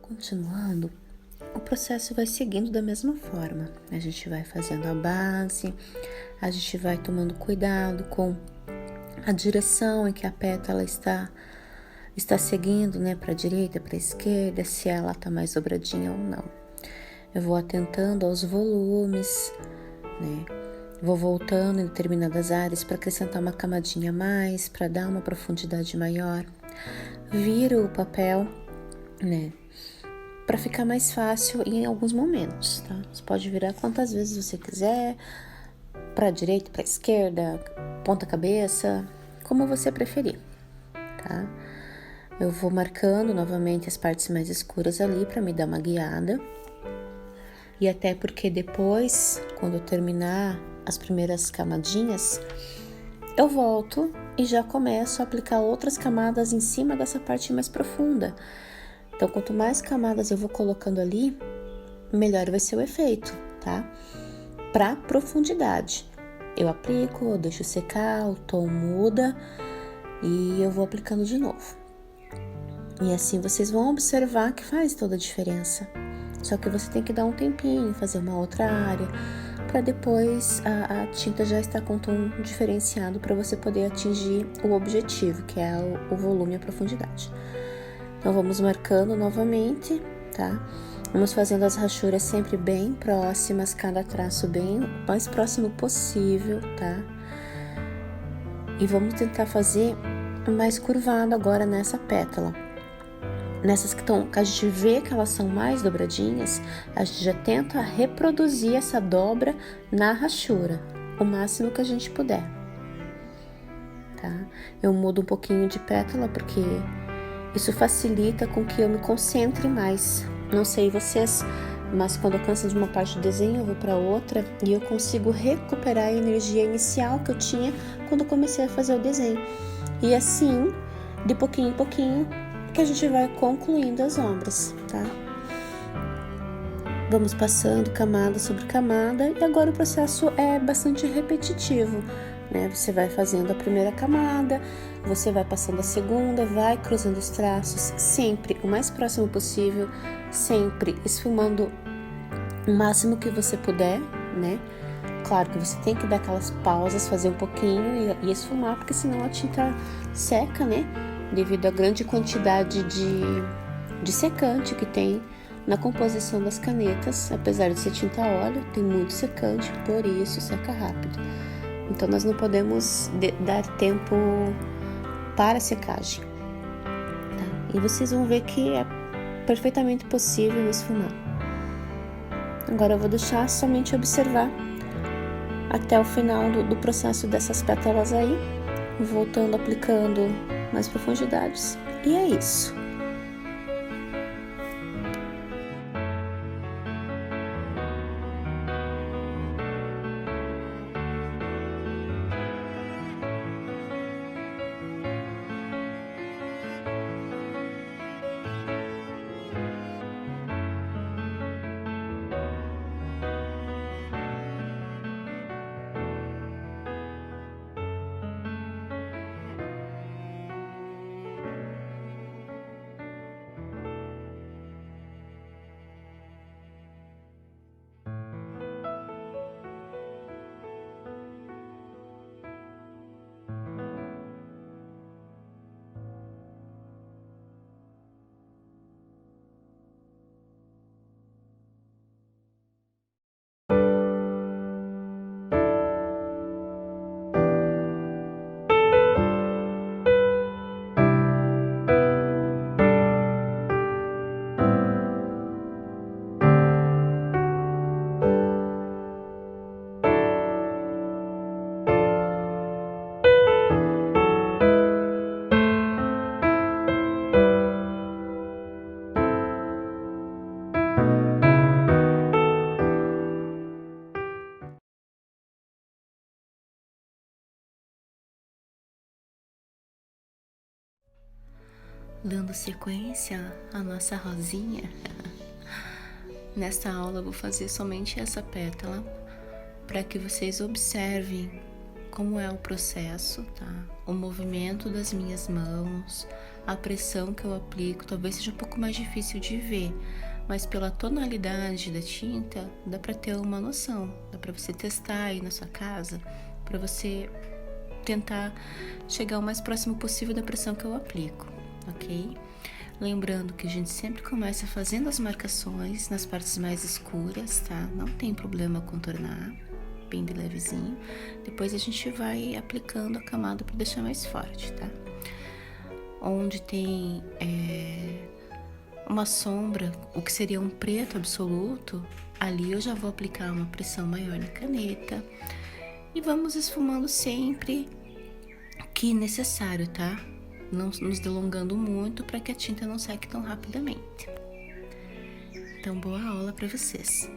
Continuando, o processo vai seguindo da mesma forma. A gente vai fazendo a base, a gente vai tomando cuidado com a direção em que a pétala está seguindo, né, para a direita, para a esquerda, se ela está mais dobradinha ou não. Eu vou atentando aos volumes, né? Vou voltando em determinadas áreas para acrescentar uma camadinha a mais, para dar uma profundidade maior. Viro o papel, né, para ficar mais fácil em alguns momentos, tá? Você pode virar quantas vezes você quiser, para a direita, para a esquerda, ponta cabeça, como você preferir, tá? Eu vou marcando novamente as partes mais escuras ali para me dar uma guiada. E até porque depois, quando eu terminar as primeiras camadinhas, eu volto e já começo a aplicar outras camadas em cima dessa parte mais profunda. Então, quanto mais camadas eu vou colocando ali, melhor vai ser o efeito, tá? Para profundidade. Eu aplico, eu deixo secar, o tom muda e eu vou aplicando de novo. E assim vocês vão observar que faz toda a diferença. Só que você tem que dar um tempinho, fazer uma outra área, para depois a tinta já estar com um tom diferenciado para você poder atingir o objetivo, que é o volume e a profundidade. Então vamos marcando novamente, tá? Vamos fazendo as rachuras sempre bem próximas, cada traço bem o mais próximo possível, tá? E vamos tentar fazer mais curvado agora nessa pétala. Nessas que a gente vê que elas são mais dobradinhas, a gente já tenta reproduzir essa dobra na rachura, o máximo que a gente puder, tá? Eu mudo um pouquinho de pétala porque isso facilita com que eu me concentre mais. Não sei vocês, mas quando eu canso de uma parte do desenho, eu vou para outra e eu consigo recuperar a energia inicial que eu tinha quando eu comecei a fazer o desenho. E assim, de pouquinho em pouquinho, que a gente vai concluindo as obras, tá? Vamos passando camada sobre camada e agora o processo é bastante repetitivo, né? Você vai fazendo a primeira camada, você vai passando a segunda, vai cruzando os traços, sempre o mais próximo possível, sempre esfumando o máximo que você puder, né? Claro que você tem que dar aquelas pausas, fazer um pouquinho e esfumar, porque senão a tinta seca, né? Devido à grande quantidade de secante que tem na composição das canetas. Apesar de ser tinta a óleo, tem muito secante, por isso seca rápido. Então nós não podemos dar tempo para a secagem, tá? E vocês vão ver que é perfeitamente possível esfumar. Agora eu vou deixar somente observar até o final do processo dessas pétalas aí, voltando, aplicando mais profundidades. E é isso. Dando sequência à nossa rosinha, nesta aula eu vou fazer somente essa pétala para que vocês observem como é o processo, tá? O movimento das minhas mãos, a pressão que eu aplico talvez seja um pouco mais difícil de ver, mas pela tonalidade da tinta dá para ter uma noção, dá para você testar aí na sua casa, para você tentar chegar o mais próximo possível da pressão que eu aplico, ok? Lembrando que a gente sempre começa fazendo as marcações nas partes mais escuras, tá? Não tem problema contornar, bem de levezinho. Depois a gente vai aplicando a camada para deixar mais forte, tá? Onde tem uma sombra, o que seria um preto absoluto, ali eu já vou aplicar uma pressão maior na caneta e vamos esfumando sempre que necessário, tá? Não nos delongando muito para que a tinta não seque tão rapidamente. Então, boa aula para vocês!